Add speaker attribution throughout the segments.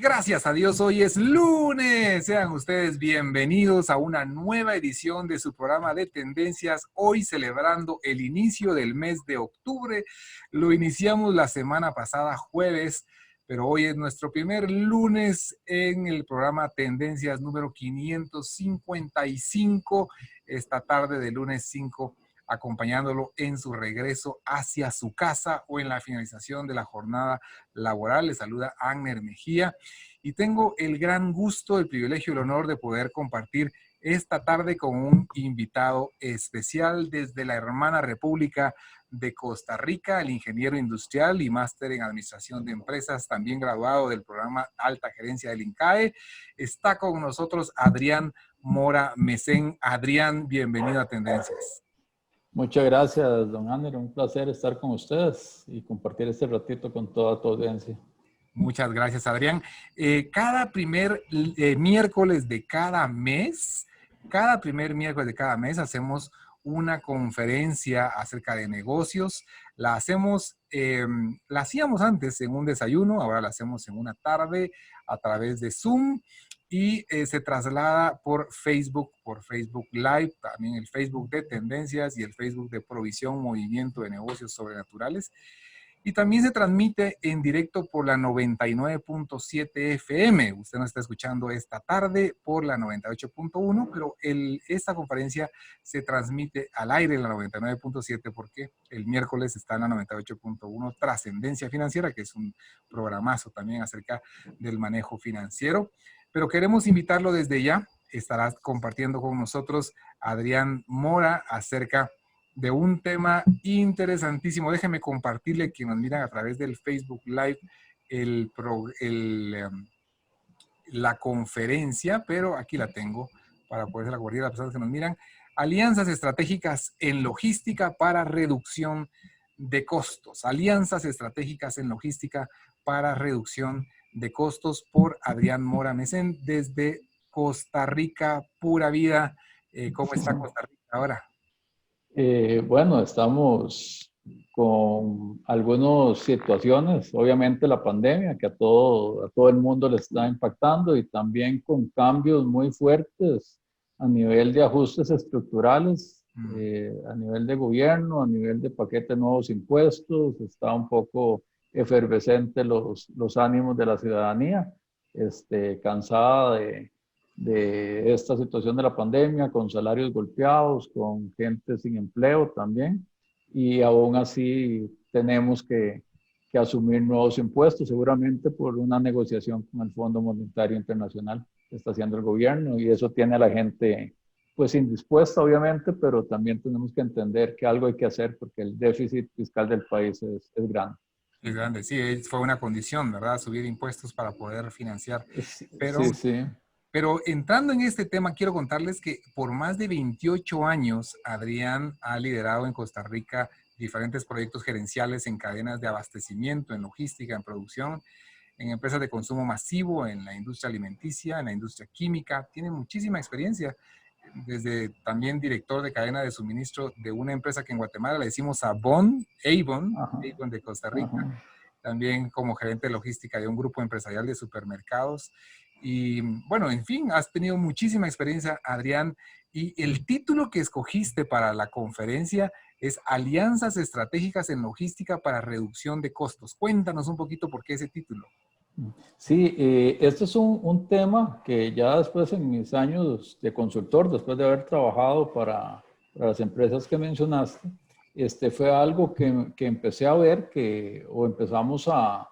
Speaker 1: Gracias a Dios, hoy es lunes. Sean ustedes bienvenidos a una nueva edición de su programa de tendencias, hoy celebrando el inicio del mes de octubre. Lo iniciamos la semana pasada, jueves, pero hoy es nuestro primer lunes en el programa Tendencias número 555, esta tarde de lunes 5, acompañándolo en su regreso hacia su casa o en la finalización de la jornada laboral. Le saluda Agner Mejía y tengo el gran gusto, el privilegio y el honor de poder compartir esta tarde con un invitado especial desde la hermana República de Costa Rica, el ingeniero industrial y máster en administración de empresas, también graduado del programa Alta Gerencia del INCAE. Está con nosotros Adrián Mora Mesén. Adrián, bienvenido a Tendencias.
Speaker 2: Muchas gracias, don Ander. Un placer estar con ustedes y compartir este ratito con toda tu audiencia.
Speaker 1: Muchas gracias, Adrián. Cada primer miércoles de cada mes, hacemos una conferencia acerca de negocios. La hacíamos antes en un desayuno, ahora la hacemos en una tarde a través de Zoom. Y se traslada por Facebook Live, también el Facebook de Tendencias y el Facebook de Provisión Movimiento de Negocios Sobrenaturales. Y también se transmite en directo por la 99.7 FM. Usted nos está escuchando esta tarde por la 98.1, pero esta conferencia se transmite al aire en la 99.7 porque el miércoles está en la 98.1 Trascendencia Financiera, que es un programazo también acerca del manejo financiero. Pero queremos invitarlo desde ya. Estará compartiendo con nosotros Adrián Mora acerca de un tema interesantísimo. Déjenme compartirle que nos miran a través del Facebook Live la conferencia, pero aquí la tengo para poder compartir a las personas que nos miran. Alianzas estratégicas en logística para reducción de costos. Alianzas estratégicas en logística para reducción de costos por Adrián Mora Mesén desde Costa Rica, pura vida. ¿Cómo está Costa Rica ahora?
Speaker 2: Bueno, estamos con algunas situaciones, obviamente la pandemia que a todo el mundo le está impactando y también con cambios muy fuertes a nivel de ajustes estructurales, a nivel de gobierno, a nivel de paquete de nuevos impuestos. Está un poco efervescente los ánimos de la ciudadanía, cansada de esta situación de la pandemia, con salarios golpeados, con gente sin empleo también, y aún así tenemos que asumir nuevos impuestos, seguramente por una negociación con el Fondo Monetario Internacional que está haciendo el gobierno, y eso tiene a la gente pues indispuesta, obviamente, pero también tenemos que entender que algo hay que hacer porque el déficit fiscal del país es grande.
Speaker 1: Es grande, sí, fue una condición, ¿verdad? Subir impuestos para poder financiar. Pero,
Speaker 2: sí, sí.
Speaker 1: Pero entrando en este tema, quiero contarles que por más de 28 años, Adrián ha liderado en Costa Rica diferentes proyectos gerenciales en cadenas de abastecimiento, en logística, en producción, en empresas de consumo masivo, en la industria alimenticia, en la industria química. Tiene muchísima experiencia. Desde también director de cadena de suministro de una empresa que en Guatemala le decimos Avon de Costa Rica.
Speaker 2: Ajá.
Speaker 1: También como gerente de logística de un grupo empresarial de supermercados. Y bueno, en fin, has tenido muchísima experiencia, Adrián, y el título que escogiste para la conferencia es Alianzas Estratégicas en Logística para Reducción de Costos. Cuéntanos un poquito por qué ese título.
Speaker 2: Sí, este es un tema que ya después en mis años de consultor, después de haber trabajado para las empresas que mencionaste, fue algo que empecé a ver o empezamos a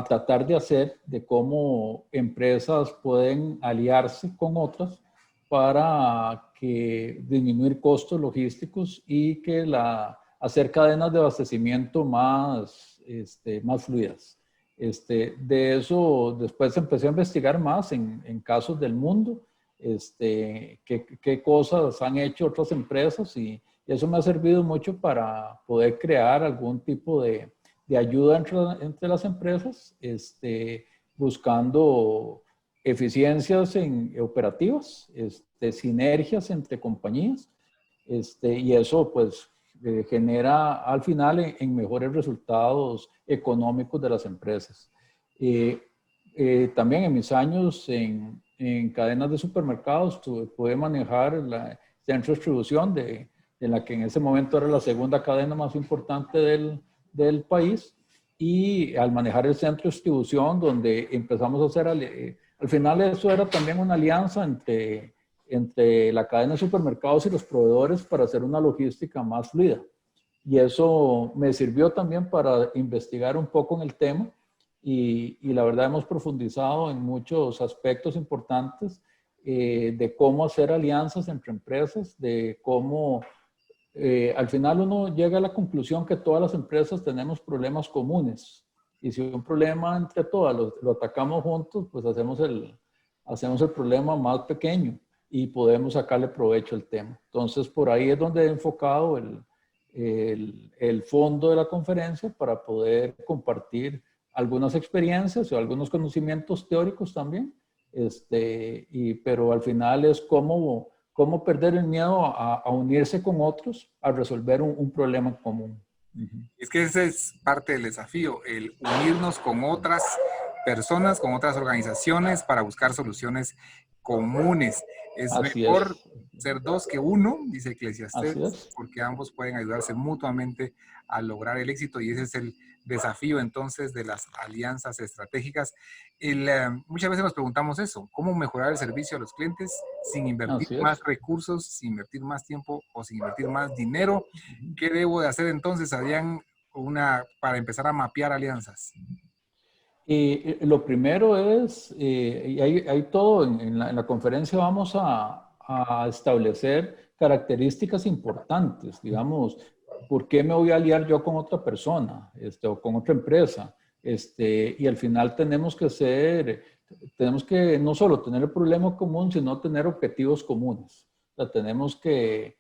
Speaker 2: tratar de hacer, de cómo empresas pueden aliarse con otras para disminuir costos logísticos y hacer cadenas de abastecimiento más fluidas. De eso después empecé a investigar más en casos del mundo, qué cosas han hecho otras empresas, y eso me ha servido mucho para poder crear algún tipo de ayuda entre las empresas, buscando eficiencias operativas, sinergias entre compañías, y eso pues genera al final en mejores resultados económicos de las empresas. también en mis años en cadenas de supermercados pude manejar el centro de distribución de la que en ese momento era la segunda cadena más importante del país. Y al manejar el centro de distribución, donde empezamos a hacer, al final eso era también una alianza entre la cadena de supermercados y los proveedores para hacer una logística más fluida. Y eso me sirvió también para investigar un poco en el tema y la verdad hemos profundizado en muchos aspectos importantes de cómo hacer alianzas entre empresas, de cómo al final uno llega a la conclusión que todas las empresas tenemos problemas comunes y si un problema entre todas lo atacamos juntos, pues hacemos el problema más pequeño y podemos sacarle provecho al tema. Entonces, por ahí es donde he enfocado el fondo de la conferencia para poder compartir algunas experiencias o algunos conocimientos teóricos también, pero al final es cómo perder el miedo a unirse con otros a resolver un problema común.
Speaker 1: Es que ese es parte del desafío, el unirnos con otras personas, con otras organizaciones para buscar soluciones comunes. Es
Speaker 2: Así
Speaker 1: mejor
Speaker 2: es.
Speaker 1: ser dos que uno, dice
Speaker 2: Así
Speaker 1: Eclesiastés,
Speaker 2: es.
Speaker 1: porque ambos pueden ayudarse mutuamente a lograr el éxito y ese es el desafío entonces de las alianzas estratégicas. Muchas veces nos preguntamos eso, ¿cómo mejorar el servicio a los clientes sin invertir
Speaker 2: Así
Speaker 1: más
Speaker 2: es.
Speaker 1: recursos, sin invertir más tiempo o sin invertir más dinero? ¿Qué debo de hacer entonces, Adrián, para empezar a mapear alianzas?
Speaker 2: Y lo primero es, y hay todo, en la conferencia vamos a establecer características importantes, digamos, ¿por qué me voy a aliar yo con otra persona o con otra empresa? Y al final tenemos que no solo tener el problema común, sino tener objetivos comunes. O sea, tenemos que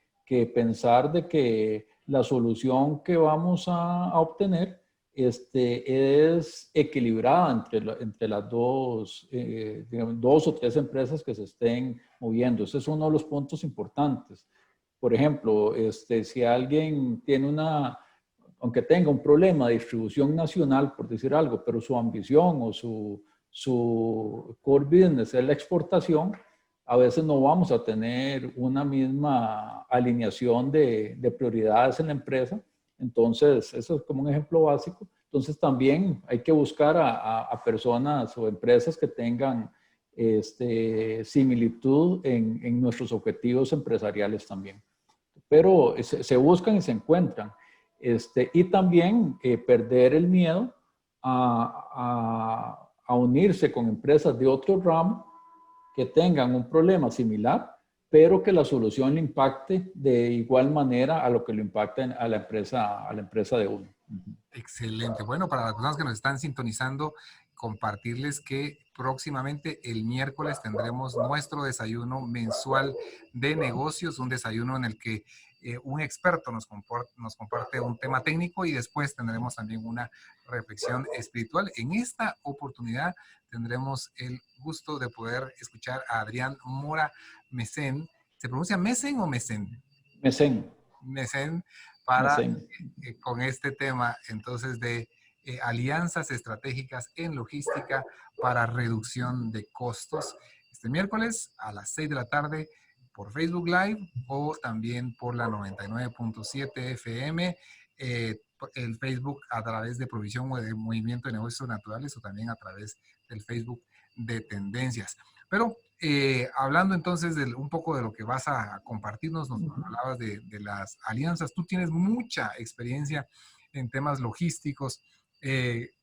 Speaker 2: pensar de que la solución que vamos a obtener es equilibrada entre las dos, digamos, dos o tres empresas que se estén moviendo. Ese es uno de los puntos importantes. Por ejemplo, si alguien tiene aunque tenga un problema de distribución nacional, por decir algo, pero su ambición o su core business es la exportación, a veces no vamos a tener una misma alineación de prioridades en la empresa. Entonces, eso es como un ejemplo básico. Entonces, también hay que buscar a personas o empresas que tengan similitud en nuestros objetivos empresariales también. Pero se buscan y se encuentran. Y también perder el miedo a unirse con empresas de otro ramo que tengan un problema similar, pero que la solución le impacte de igual manera a lo que le impacta a la empresa de uno.
Speaker 1: Excelente. Bueno, para las personas que nos están sintonizando, compartirles que próximamente el miércoles tendremos nuestro desayuno mensual de negocios, un desayuno en el que un experto nos comparte un tema técnico y después tendremos también una reflexión espiritual. En esta oportunidad tendremos el gusto de poder escuchar a Adrián Mora Mesén. ¿Se pronuncia Mesén o Mesén?
Speaker 2: Mesén.
Speaker 1: Mesén para
Speaker 2: Mesén.
Speaker 1: con este tema entonces de alianzas estratégicas en logística para reducción de costos. Este miércoles a las 6 de la tarde por Facebook Live o también por la 99.7 FM, el Facebook a través de Provisión o de Movimiento de Negocios Naturales o también a través del Facebook de Tendencias. Pero hablando entonces un poco de lo que vas a compartirnos, nos hablabas de las alianzas. Tú tienes mucha experiencia en temas logísticos,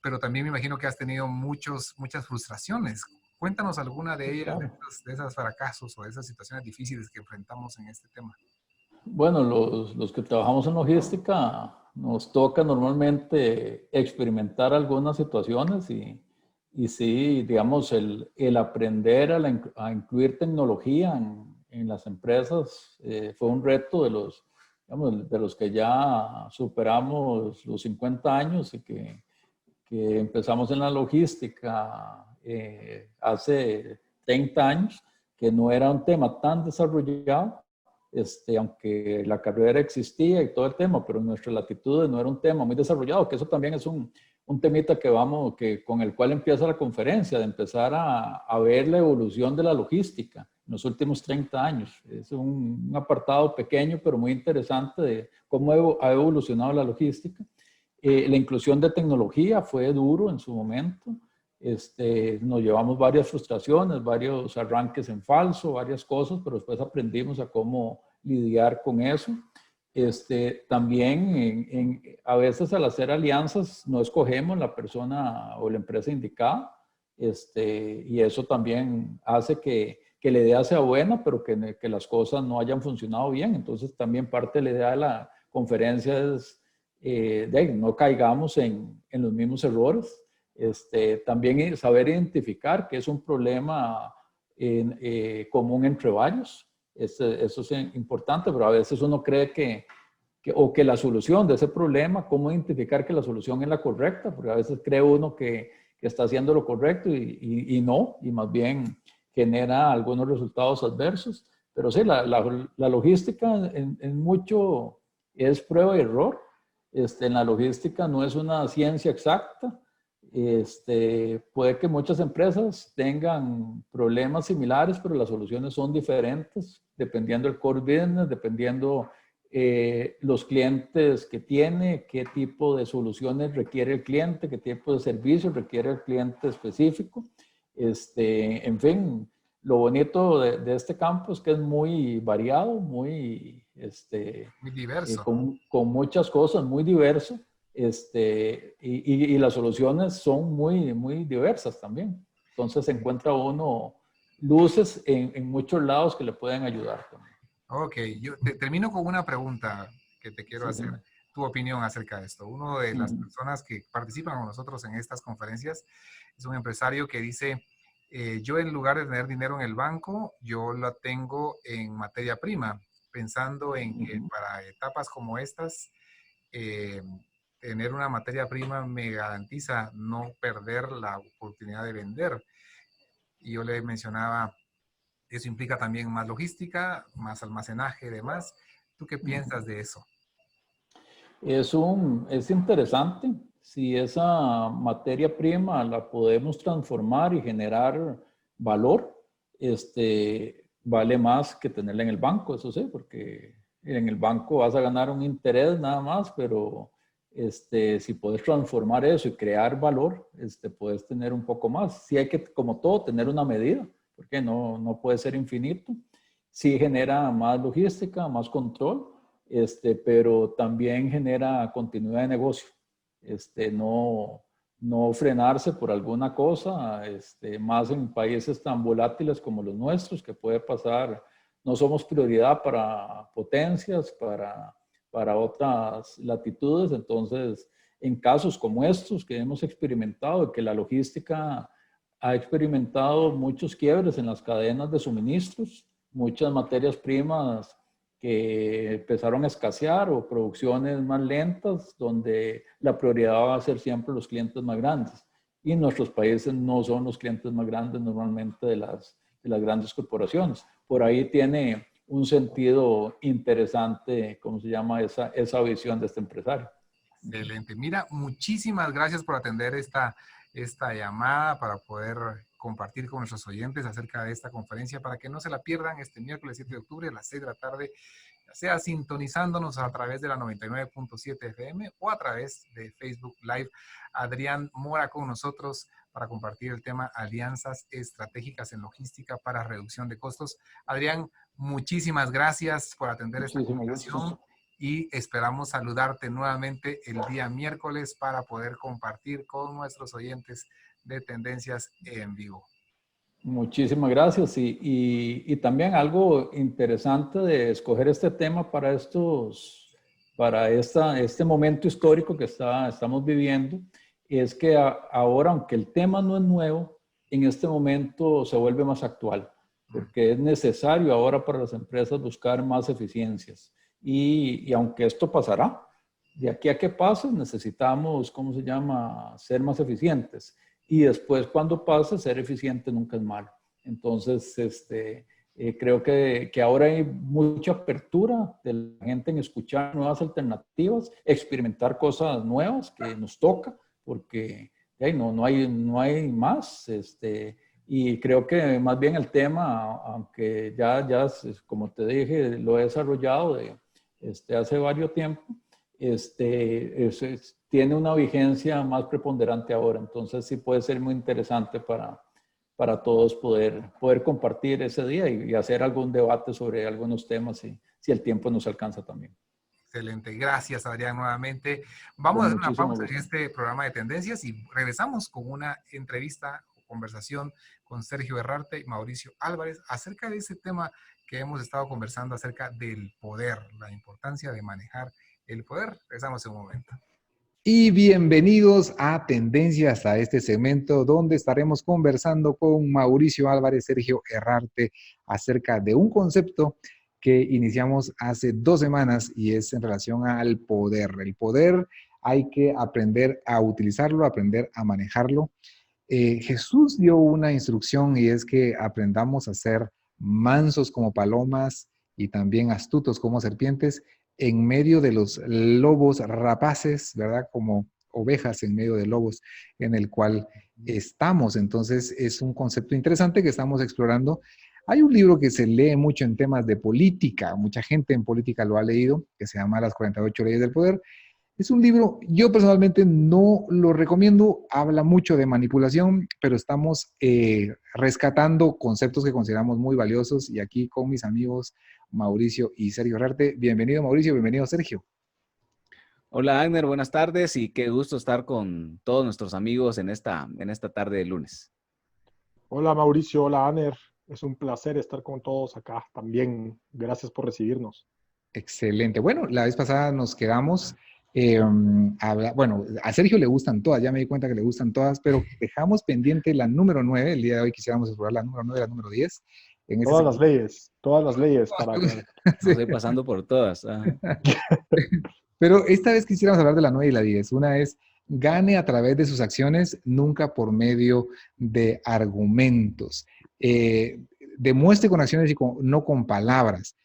Speaker 1: pero también me imagino que has tenido muchas frustraciones. Cuéntanos alguna de
Speaker 2: Sí,
Speaker 1: ellas,
Speaker 2: claro.
Speaker 1: de esas fracasos o de esas situaciones difíciles que enfrentamos en este tema.
Speaker 2: Bueno, los que trabajamos en logística nos toca normalmente experimentar algunas situaciones y sí, digamos, el aprender a incluir tecnología en las empresas fue un reto digamos, de los que ya superamos los 50 años y que empezamos en la logística hace 30 años, que no era un tema tan desarrollado, aunque la carrera existía y todo el tema, pero en nuestras latitudes no era un tema muy desarrollado, que eso también es un temita con el cual empieza la conferencia, de empezar a ver la evolución de la logística en los últimos 30 años. Es un apartado pequeño, pero muy interesante de cómo ha evolucionado la logística. La inclusión de tecnología fue duro en su momento. Nos llevamos varias frustraciones, varios arranques en falso, varias cosas, pero después aprendimos a cómo lidiar con eso. También a veces al hacer alianzas no escogemos la persona o la empresa indicada, y eso también hace que la idea sea buena, pero que las cosas no hayan funcionado bien. Entonces también parte de la idea de la conferencia es no caigamos en los mismos errores. También saber identificar que es un problema común entre varios. Eso es importante, pero a veces uno cree que la solución de ese problema, cómo identificar que la solución es la correcta, porque a veces cree uno que está haciendo lo correcto y no, y más bien genera algunos resultados adversos. Pero sí, la logística en mucho es prueba y error. En la logística no es una ciencia exacta. Puede que muchas empresas tengan problemas similares, pero las soluciones son diferentes dependiendo del core business, dependiendo los clientes que tiene, qué tipo de soluciones requiere el cliente, qué tipo de servicios requiere el cliente específico. En fin, lo bonito de este campo es que es muy variado, muy
Speaker 1: diverso.
Speaker 2: con muchas cosas, muy diverso. Y las soluciones son muy, muy diversas también. Entonces se encuentra uno luces en muchos lados que le pueden ayudar también.
Speaker 1: Ok, yo termino con una pregunta que te quiero hacer.
Speaker 2: Sí.
Speaker 1: Tu opinión acerca de esto. Uno de las personas que participan con nosotros en estas conferencias es un empresario que dice, yo en lugar de tener dinero en el banco, yo lo tengo en materia prima, pensando en que para etapas como estas, eh, tener una materia prima me garantiza no perder la oportunidad de vender. Y yo le mencionaba, eso implica también más logística, más almacenaje y demás. ¿Tú qué piensas de eso?
Speaker 2: Es interesante si esa materia prima la podemos transformar y generar valor, vale más que tenerla en el banco, eso sí, porque en el banco vas a ganar un interés nada más, pero si puedes transformar eso y crear valor, puedes tener un poco más. Sí hay que, como todo, tener una medida, porque no puede ser infinito. Sí genera más logística, más control, pero también genera continuidad de negocio. No frenarse por alguna cosa, más en países tan volátiles como los nuestros, que puede pasar, no somos prioridad para potencias, para otras latitudes. Entonces, en casos como estos que hemos experimentado, que la logística ha experimentado muchos quiebres en las cadenas de suministros, muchas materias primas que empezaron a escasear o producciones más lentas, donde la prioridad va a ser siempre los clientes más grandes. Y nuestros países no son los clientes más grandes normalmente de las grandes corporaciones. Por ahí tiene un sentido interesante, ¿cómo se llama? Esa visión de este empresario.
Speaker 1: Excelente. Mira, muchísimas gracias por atender esta llamada para poder compartir con nuestros oyentes acerca de esta conferencia para que no se la pierdan este miércoles 7 de octubre a las 6 de la tarde, ya sea sintonizándonos a través de la 99.7 FM o a través de Facebook Live. Adrián Mora con nosotros para compartir el tema alianzas estratégicas en logística para reducción de costos. Adrián, muchísimas gracias por atender esta conversación. Y esperamos saludarte nuevamente el día miércoles para poder compartir con nuestros oyentes de Tendencias en Vivo.
Speaker 2: Muchísimas gracias. Y también algo interesante de escoger este tema para este momento histórico que estamos viviendo, es que ahora, aunque el tema no es nuevo, en este momento se vuelve más actual, porque es necesario ahora para las empresas buscar más eficiencias. Y aunque esto pasará, de aquí a que pase necesitamos, ¿cómo se llama?, ser más eficientes. Y después, cuando pase, ser eficiente nunca es malo. Entonces, creo que ahora hay mucha apertura de la gente en escuchar nuevas alternativas, experimentar cosas nuevas que nos toca, porque no hay más. Y creo que más bien el tema, aunque como te dije, lo he desarrollado hace varios tiempos, tiene una vigencia más preponderante ahora. Entonces sí puede ser muy interesante para todos poder compartir ese día y hacer algún debate sobre algunos temas si el tiempo nos alcanza también.
Speaker 1: Excelente, gracias Adrián nuevamente. Vamos a
Speaker 2: Con
Speaker 1: hacer una
Speaker 2: muchísimo
Speaker 1: pausa en
Speaker 2: gusto.
Speaker 1: este programa de tendencias y regresamos con una entrevista o conversación con Sergio Herrarte y Mauricio Álvarez acerca de ese tema que hemos estado conversando acerca del poder, la importancia de manejar el poder. Regresamos en un momento. Y bienvenidos a Tendencias, a este segmento donde estaremos conversando con Mauricio Álvarez, Sergio Herrarte acerca de un concepto que iniciamos hace 2 semanas y es en relación al poder. El poder hay que aprender a utilizarlo, aprender a manejarlo. Jesús dio una instrucción y es que aprendamos a ser mansos como palomas y también astutos como serpientes en medio de los lobos rapaces, ¿verdad? Como ovejas en medio de lobos en el cual estamos. Entonces es un concepto interesante que estamos explorando. Hay un libro que se lee mucho en temas de política, mucha gente en política lo ha leído, que se llama Las 48 leyes del poder. Es un libro, yo personalmente no lo recomiendo, habla mucho de manipulación, pero estamos rescatando conceptos que consideramos muy valiosos y aquí con mis amigos Mauricio y Sergio Herrarte. Bienvenido Mauricio, bienvenido Sergio.
Speaker 3: Hola Agner, buenas tardes y qué gusto estar con todos nuestros amigos en esta tarde de lunes.
Speaker 4: Hola Mauricio, hola Aner, es un placer estar con todos acá también. Gracias por recibirnos.
Speaker 1: Excelente. Bueno, la vez pasada nos quedamos, bueno, a Sergio le gustan todas, ya me di cuenta que le gustan todas, pero dejamos pendiente la número 9, el día de hoy quisiéramos explorar la número 9 y la número 10. En ese
Speaker 4: Todas las leyes para que...
Speaker 3: Sí. Estoy pasando por todas.
Speaker 1: Pero esta vez quisiéramos hablar de la 9 y la 10. Una es, gane a través de sus acciones, nunca por medio de argumentos. Demuestre con acciones y no con palabras.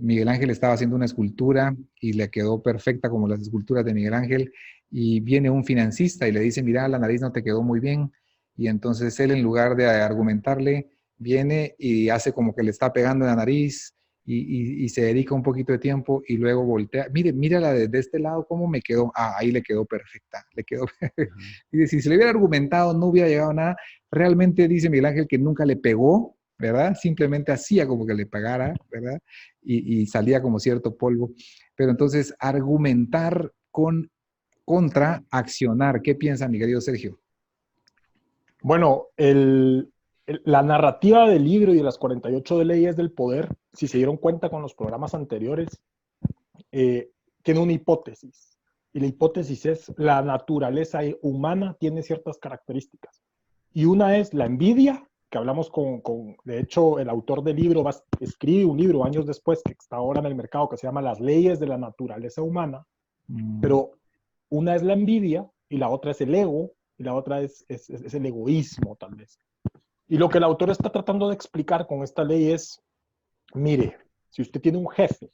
Speaker 1: Miguel Ángel estaba haciendo una escultura y le quedó perfecta como las esculturas de Miguel Ángel y viene un financista y le dice, mira, la nariz no te quedó muy bien. Y entonces él, en lugar de argumentarle, viene y hace como que le está pegando en la nariz y se dedica un poquito de tiempo y luego voltea. Mírala desde este lado, ¿cómo me quedó? Ah, ahí le quedó perfecta, le quedó perfecta. Y si se le hubiera argumentado, no hubiera llegado a nada. Realmente dice Miguel Ángel que nunca le pegó, ¿verdad? Simplemente hacía como que le pagara, ¿verdad? Y salía como cierto polvo. Pero entonces, argumentar contra accionar. ¿Qué piensa mi querido Sergio?
Speaker 4: Bueno, la narrativa del libro y de las 48 leyes del poder, si se dieron cuenta con los programas anteriores, tiene una hipótesis. Y la hipótesis es la naturaleza humana tiene ciertas características. Y una es la envidia, que hablamos de hecho, el autor del libro escribe un libro años después, que está ahora en el mercado, que se llama Las leyes de la naturaleza humana. Pero una es la envidia y la otra es el ego y la otra es el egoísmo, tal vez. Y lo que el autor está tratando de explicar con esta ley es, mire, si usted tiene un jefe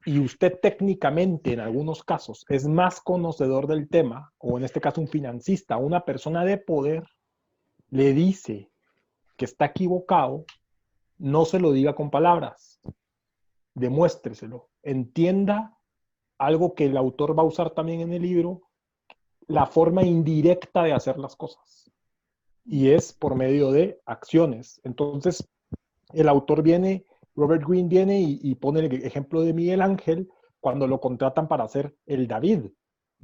Speaker 4: y usted técnicamente en algunos casos es más conocedor del tema, o en este caso un financista, una persona de poder, le dice que está equivocado, no se lo diga con palabras, demuéstreselo, entienda algo que el autor va a usar también en el libro, la forma indirecta de hacer las cosas. Y es por medio de acciones. Entonces, el autor Robert Greene viene y pone el ejemplo de Miguel Ángel cuando lo contratan para hacer el David,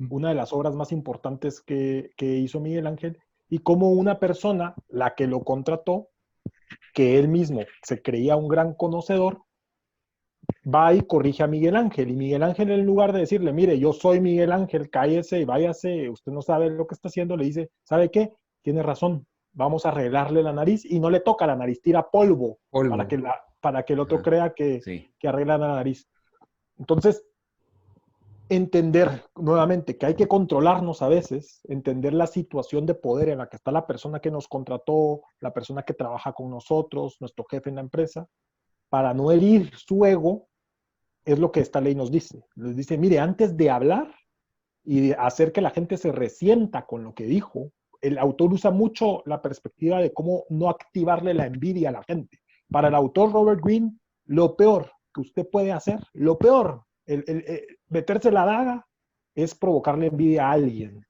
Speaker 4: una de las obras más importantes que hizo Miguel Ángel, y como una persona, la que lo contrató, que él mismo se creía un gran conocedor, va y corrige a Miguel Ángel. Y Miguel Ángel, en lugar de decirle, mire, yo soy Miguel Ángel, cállese y váyase, usted no sabe lo que está haciendo, le dice, ¿sabe qué? Tiene razón, vamos a arreglarle la nariz, y no le toca la nariz, tira polvo. Para que el otro crea que arregla la nariz. Entonces, entender nuevamente que hay que controlarnos a veces, entender la situación de poder en la que está la persona que nos contrató, la persona que trabaja con nosotros, nuestro jefe en la empresa, para no herir su ego, es lo que esta ley nos dice. Les dice, mire, antes de hablar, y hacer que la gente se resienta con lo que dijo, el autor usa mucho la perspectiva de cómo no activarle la envidia a la gente. Para el autor Robert Greene, lo peor que usted puede hacer, lo peor, meterse la daga, es provocarle envidia a alguien.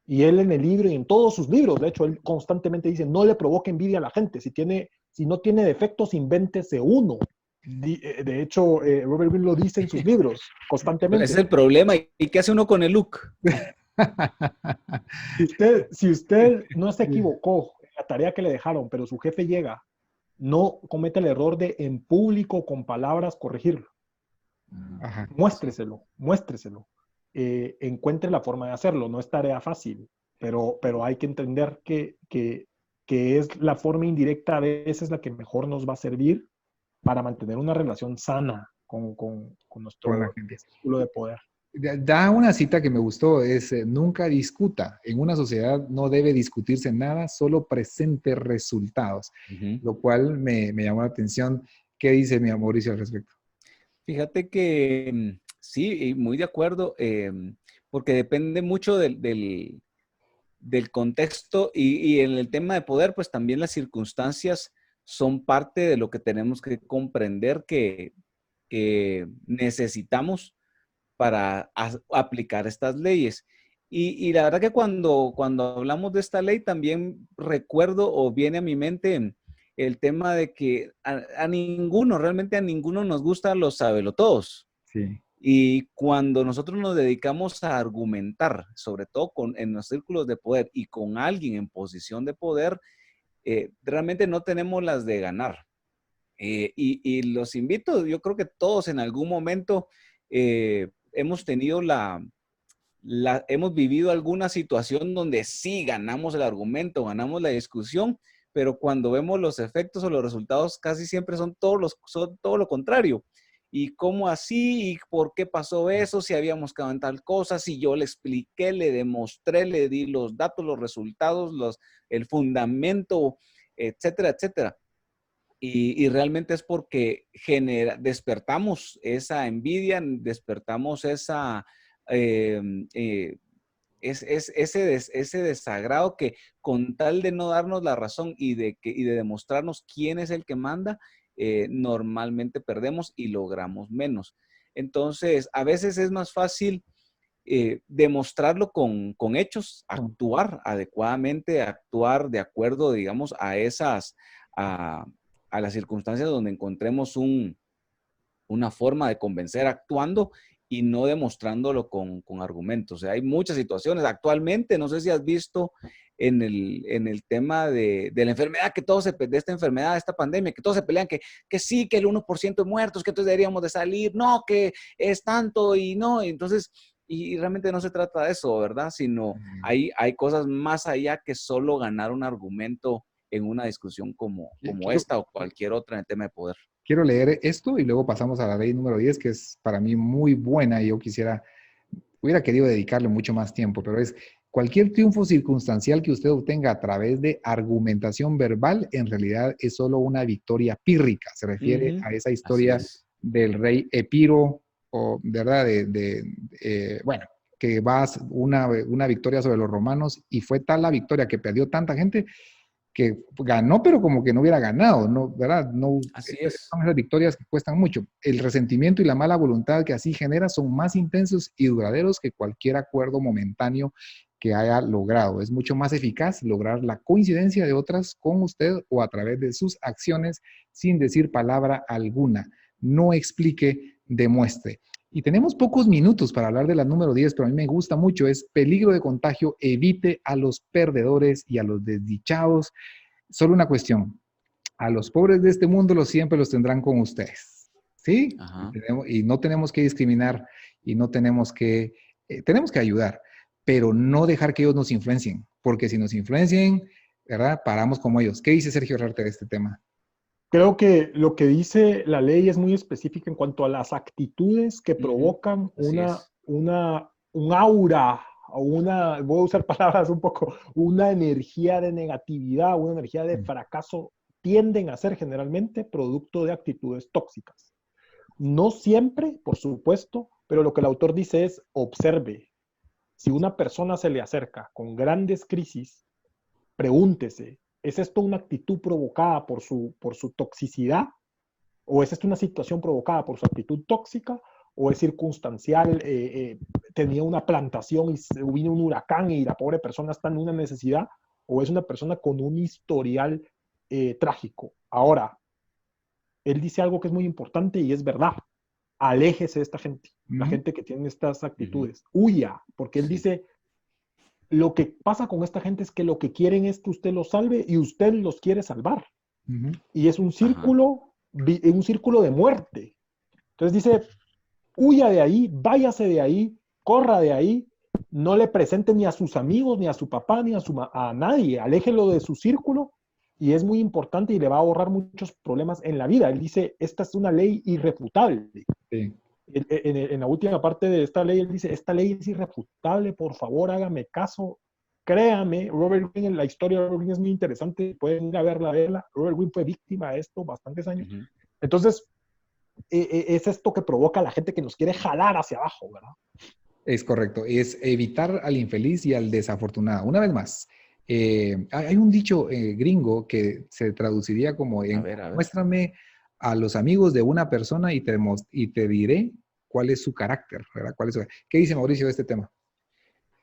Speaker 4: Y él en el libro y en todos sus libros, de hecho, él constantemente dice, no le provoque envidia a la gente. Si no tiene defectos, invéntese uno. De hecho, Robert Greene lo dice en sus libros constantemente.
Speaker 3: Ese es el problema. ¿Y qué hace uno con el look?
Speaker 4: Si usted no se equivocó en la tarea que le dejaron, pero su jefe llega, no cometa el error de en público, con palabras, corregirlo.
Speaker 1: Ajá.
Speaker 4: Muéstreselo. Encuentre la forma de hacerlo. No es tarea fácil, pero hay que entender que es la forma indirecta a veces la que mejor nos va a servir para mantener una relación sana con nuestro
Speaker 1: Con la gente.
Speaker 4: círculo de poder.
Speaker 1: Da una cita que me gustó, es nunca discuta. En una sociedad no debe discutirse nada, solo presente resultados. Lo cual me llamó la atención. ¿Qué dice mi Mauricio al respecto?
Speaker 3: Fíjate que sí, y muy de acuerdo, porque depende mucho del contexto y en el tema de poder, pues también las circunstancias son parte de lo que tenemos que comprender que necesitamos para aplicar estas leyes. Y la verdad que cuando hablamos de esta ley también recuerdo o viene a mi mente el tema de que realmente a ninguno nos gustan los sabelotodos.
Speaker 1: Sí.
Speaker 3: Y cuando nosotros nos dedicamos a argumentar, sobre todo en los círculos de poder y con alguien en posición de poder, realmente no tenemos las de ganar. Y los invito, yo creo que todos en algún momento hemos tenido hemos vivido alguna situación donde sí ganamos el argumento, ganamos la discusión, pero cuando vemos los efectos o los resultados casi siempre son todo lo contrario. ¿Y cómo así? ¿Y por qué pasó eso? Si habíamos quedado en tal cosa, si yo le expliqué, le demostré, le di los datos, los resultados, el fundamento, etcétera, etcétera. Y realmente es porque despertamos esa envidia, despertamos ese desagrado que con tal de no darnos la razón y de demostrarnos quién es el que manda, normalmente perdemos y logramos menos. Entonces, a veces es más fácil demostrarlo con hechos, actuar adecuadamente, actuar de acuerdo, digamos, a las circunstancias donde encontremos una forma de convencer actuando y no demostrándolo con argumentos. O sea, hay muchas situaciones. Actualmente, no sé si has visto en el tema de la enfermedad, de esta enfermedad, de esta pandemia, que todos se pelean que sí, que el 1% de muertos, que entonces deberíamos de salir, no, que es tanto y no. Entonces, y realmente no se trata de eso, ¿verdad? Sino hay cosas más allá que solo ganar un argumento en una discusión como esta o cualquier otra en el tema de poder.
Speaker 1: Quiero leer esto y luego pasamos a la ley número 10, que es para mí muy buena y yo hubiera querido dedicarle mucho más tiempo, pero es: cualquier triunfo circunstancial que usted obtenga a través de argumentación verbal, en realidad es solo una victoria pírrica. Se refiere a esa historia del rey Epiro, o, ¿verdad? Bueno, que va una victoria sobre los romanos y fue tal la victoria que perdió tanta gente que ganó, pero como que no hubiera ganado, ¿no? ¿Verdad? No,
Speaker 3: así es.
Speaker 1: Son esas victorias que cuestan mucho. El resentimiento y la mala voluntad que así genera son más intensos y duraderos que cualquier acuerdo momentáneo que haya logrado. Es mucho más eficaz lograr la coincidencia de otras con usted o a través de sus acciones sin decir palabra alguna. No explique, demuestre. Y tenemos pocos minutos para hablar de la número 10, pero a mí me gusta mucho. Es: peligro de contagio, evite a los perdedores y a los desdichados. Solo una cuestión: a los pobres de este mundo siempre los tendrán con ustedes, ¿sí? Y no tenemos que discriminar y no tenemos que ayudar, pero no dejar que ellos nos influencien, porque si nos influencian, ¿verdad? Paramos como ellos. ¿Qué dice Sergio Herrarte de este tema?
Speaker 4: Creo que lo que dice la ley es muy específica en cuanto a las actitudes que provocan un aura, o voy a usar palabras un poco, una energía de negatividad, una energía de fracaso, tienden a ser generalmente producto de actitudes tóxicas. No siempre, por supuesto, pero lo que el autor dice es: observe, Si una persona se le acerca con grandes crisis, pregúntese, ¿es esto una actitud provocada por su toxicidad? ¿O es esto una situación provocada por su actitud tóxica? ¿O es circunstancial? Tenía una plantación y vino un huracán y la pobre persona está en una necesidad. ¿O es una persona con un historial trágico? Ahora, él dice algo que es muy importante y es verdad. Aléjese de esta gente, la gente que tiene estas actitudes. Huya, porque él dice, lo que pasa con esta gente es que lo que quieren es que usted los salve y usted los quiere salvar. Y es un círculo de muerte. Entonces dice, huya de ahí, váyase de ahí, corra de ahí, no le presente ni a sus amigos, ni a su papá, ni a nadie, aléjelo de su círculo y es muy importante y le va a ahorrar muchos problemas en la vida. Él dice, esta es una ley irrefutable.
Speaker 1: Sí.
Speaker 4: En la última parte de esta ley, él dice, esta ley es irrefutable, por favor, hágame caso. Créame, Robert Greene, la historia de Robert Greene es muy interesante, pueden ir a verla. Robert Greene fue víctima de esto bastantes años. Entonces, es esto que provoca a la gente que nos quiere jalar hacia abajo, ¿verdad?
Speaker 1: Es correcto, es evitar al infeliz y al desafortunado. Una vez más, hay un dicho gringo que se traduciría como en,
Speaker 3: A ver.
Speaker 1: muéstrame a los amigos de una persona y te diré cuál es su carácter, ¿verdad? ¿Qué dice Mauricio de este tema?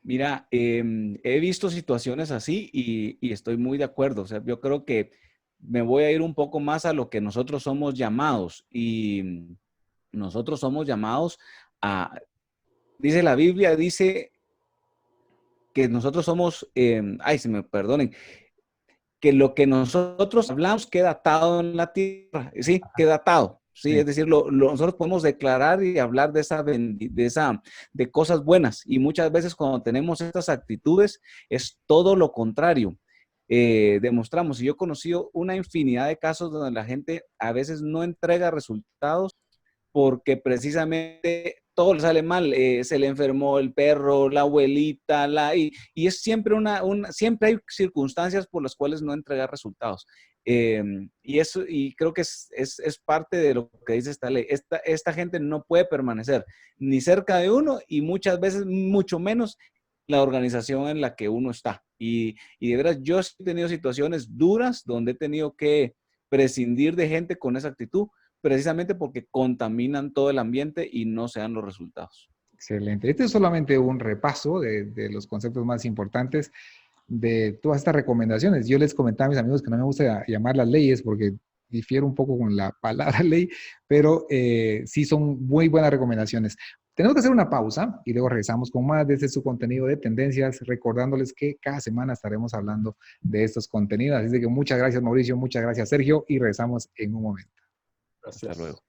Speaker 3: Mira, he visto situaciones así y estoy muy de acuerdo. O sea, yo creo que me voy a ir un poco más a lo que nosotros somos llamados. Y nosotros somos llamados a, dice la Biblia, dice que nosotros somos, se me perdonen, que lo que nosotros hablamos queda atado en la tierra. Sí, queda atado. Sí, es decir, nosotros podemos declarar y hablar de cosas buenas y muchas veces cuando tenemos estas actitudes es todo lo contrario. Demostramos, y yo he conocido una infinidad de casos donde la gente a veces no entrega resultados porque precisamente todo le sale mal, se le enfermó el perro, la abuelita, y es siempre siempre hay circunstancias por las cuales no entrega resultados. Y creo que es parte de lo que dice esta ley. Esta gente no puede permanecer ni cerca de uno y muchas veces mucho menos la organización en la que uno está. Y de veras, yo he tenido situaciones duras donde he tenido que prescindir de gente con esa actitud, precisamente porque contaminan todo el ambiente y no se dan los resultados.
Speaker 1: Excelente. Este es solamente un repaso de los conceptos más importantes de todas estas recomendaciones. Yo les comentaba a mis amigos que no me gusta llamar las leyes porque difiero un poco con la palabra ley, pero sí son muy buenas recomendaciones. Tenemos que hacer una pausa y luego regresamos con más de su contenido de tendencias, recordándoles que cada semana estaremos hablando de estos contenidos. Así que muchas gracias, Mauricio, muchas gracias, Sergio, y regresamos en un momento.
Speaker 4: Gracias.
Speaker 3: Hasta luego.